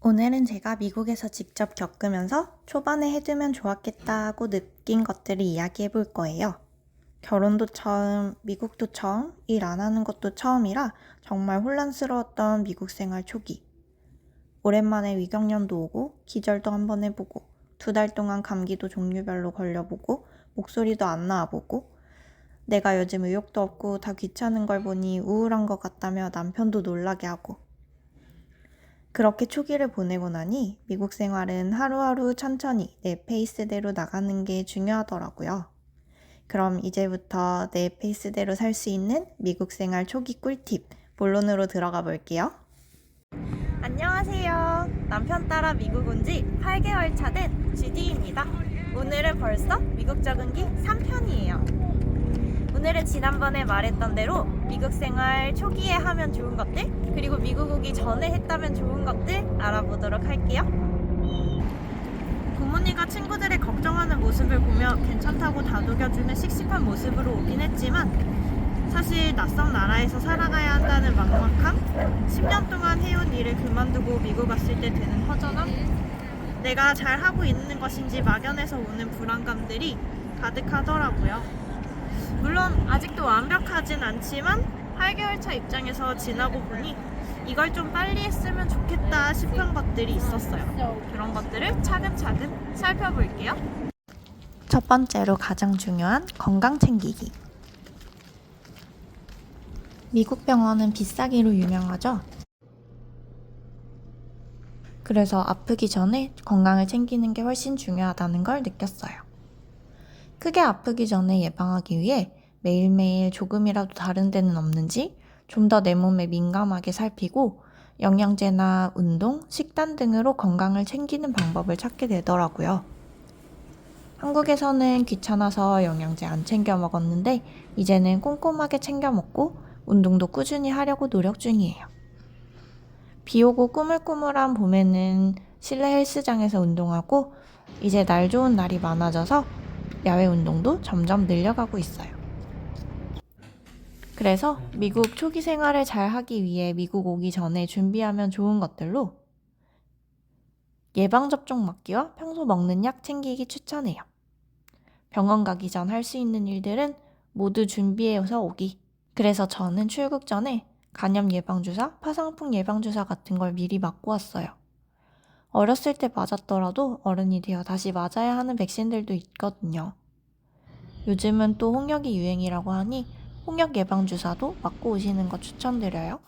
오늘은 제가 미국에서 직접 겪으면서 초반에 해두면 좋았겠다고 느낀 것들을 이야기해 볼 거예요. 결혼도 처음, 미국도 처음, 일 안 하는 것도 처음이라 정말 혼란스러웠던 미국 생활 초기. 오랜만에 위경련도 오고, 기절도 한번 해보고, 2달 동안 감기도 종류별로 걸려보고, 목소리도 안 나와보고, 내가 요즘 의욕도 없고 다 귀찮은 걸 보니 우울한 것 같다며 남편도 놀라게 하고, 그렇게 초기를 보내고 나니 미국 생활은 하루하루 천천히 내 페이스대로 나가는 게 중요하더라고요. 그럼 이제부터 내 페이스대로 살 수 있는 미국 생활 초기 꿀팁 본론으로 들어가 볼게요. 안녕하세요. 남편 따라 미국 온 지 8개월 차 된 GD입니다. 오늘은 벌써 미국 적응기 3편이에요. 오늘은 지난번에 말했던 대로 미국 생활 초기에 하면 좋은 것들, 그리고 미국 오기 전에 했다면 좋은 것들 알아보도록 할게요. 부모님과 친구들의 걱정하는 모습을 보며 괜찮다고 다독여주는 씩씩한 모습으로 오긴 했지만, 사실 낯선 나라에서 살아가야 한다는 막막함, 10년 동안 해온 일을 그만두고 미국 왔을 때 드는 허전함, 내가 잘하고 있는 것인지 막연해서 오는 불안감들이 가득하더라고요. 물론 아직도 완벽하진 않지만 8개월 차 입장에서 지나고 보니 이걸 좀 빨리 했으면 좋겠다 싶은 것들이 있었어요. 그런 것들을 차근차근 살펴볼게요. 첫 번째로 가장 중요한 건강 챙기기. 미국 병원은 비싸기로 유명하죠. 그래서 아프기 전에 건강을 챙기는 게 훨씬 중요하다는 걸 느꼈어요. 크게 아프기 전에 예방하기 위해 매일매일 조금이라도 다른 데는 없는지 좀 더 내 몸에 민감하게 살피고 영양제나 운동, 식단 등으로 건강을 챙기는 방법을 찾게 되더라고요. 한국에서는 귀찮아서 영양제 안 챙겨 먹었는데 이제는 꼼꼼하게 챙겨 먹고 운동도 꾸준히 하려고 노력 중이에요. 비 오고 꾸물꾸물한 봄에는 실내 헬스장에서 운동하고 이제 날 좋은 날이 많아져서 야외 운동도 점점 늘려가고 있어요. 그래서 미국 초기 생활을 잘 하기 위해 미국 오기 전에 준비하면 좋은 것들로 예방접종 맞기와 평소 먹는 약 챙기기 추천해요. 병원 가기 전 할 수 있는 일들은 모두 준비해서 오기. 그래서 저는 출국 전에 간염 예방주사, 파상풍 예방주사 같은 걸 미리 맞고 왔어요. 어렸을 때 맞았더라도 어른이 되어 다시 맞아야 하는 백신들도 있거든요. 요즘은 또 홍역이 유행이라고 하니 홍역 예방주사도 맞고 오시는 거 추천드려요.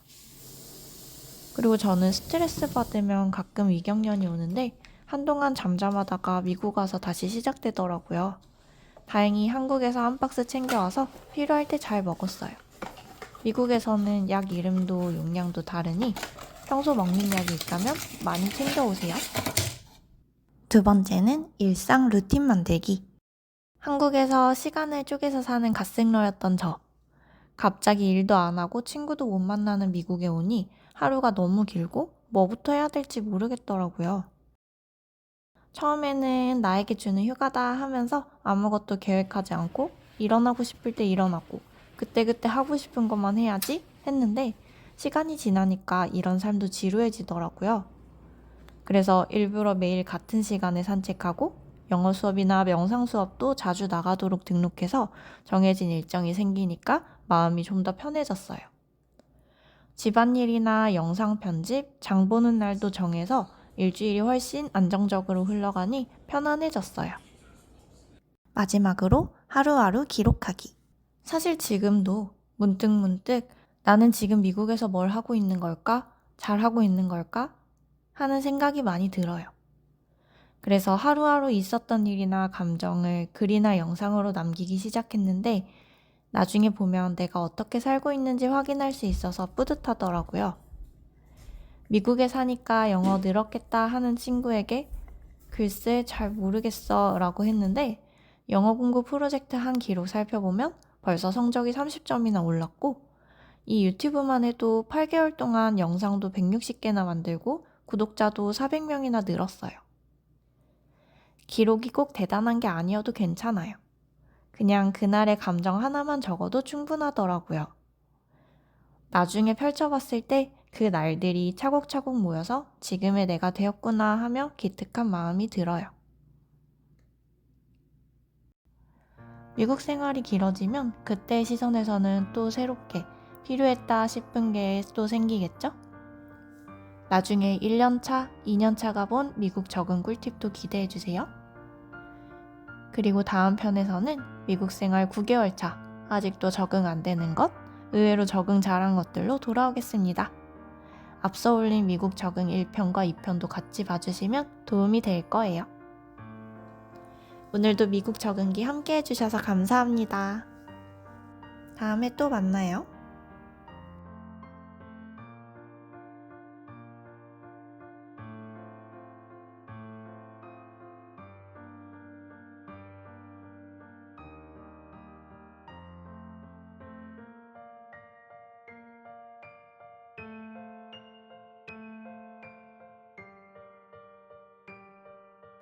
그리고 저는 스트레스 받으면 가끔 위경련이 오는데 한동안 잠잠하다가 미국 와서 다시 시작되더라고요. 다행히 한국에서 한 박스 챙겨와서 필요할 때 잘 먹었어요. 미국에서는 약 이름도 용량도 다르니 평소 먹는 약이 있다면 많이 챙겨오세요. 두 번째는 일상 루틴 만들기. 한국에서 시간을 쪼개서 사는 갓생러였던 저. 갑자기 일도 안 하고 친구도 못 만나는 미국에 오니 하루가 너무 길고 뭐부터 해야 될지 모르겠더라고요. 처음에는 나에게 주는 휴가다 하면서 아무것도 계획하지 않고 일어나고 싶을 때 일어나고 그때그때 하고 싶은 것만 해야지 했는데 시간이 지나니까 이런 삶도 지루해지더라고요. 그래서 일부러 매일 같은 시간에 산책하고 영어 수업이나 명상 수업도 자주 나가도록 등록해서 정해진 일정이 생기니까 마음이 좀 더 편해졌어요. 집안일이나 영상 편집, 장 보는 날도 정해서 일주일이 훨씬 안정적으로 흘러가니 편안해졌어요. 마지막으로 하루하루 기록하기. 사실 지금도 문득문득 나는 지금 미국에서 뭘 하고 있는 걸까? 잘하고 있는 걸까? 하는 생각이 많이 들어요. 그래서 하루하루 있었던 일이나 감정을 글이나 영상으로 남기기 시작했는데 나중에 보면 내가 어떻게 살고 있는지 확인할 수 있어서 뿌듯하더라고요. 미국에 사니까 영어 늘었겠다 하는 친구에게 글쎄 잘 모르겠어 라고 했는데 영어 공부 프로젝트 한 기록 살펴보면 벌써 성적이 30점이나 올랐고 이 유튜브만 해도 8개월 동안 영상도 160개나 만들고 구독자도 400명이나 늘었어요. 기록이 꼭 대단한 게 아니어도 괜찮아요. 그냥 그날의 감정 하나만 적어도 충분하더라고요. 나중에 펼쳐봤을 때 그 날들이 차곡차곡 모여서 지금의 내가 되었구나 하며 기특한 마음이 들어요. 미국 생활이 길어지면 그때의 시선에서는 또 새롭게 필요했다 싶은 게 또 생기겠죠? 나중에 1년차, 2년차가 본 미국 적응 꿀팁도 기대해주세요. 그리고 다음 편에서는 미국 생활 9개월차, 아직도 적응 안 되는 것, 의외로 적응 잘한 것들로 돌아오겠습니다. 앞서 올린 미국 적응 1편과 2편도 같이 봐주시면 도움이 될 거예요. 오늘도 미국 적응기 함께 해주셔서 감사합니다. 다음에 또 만나요.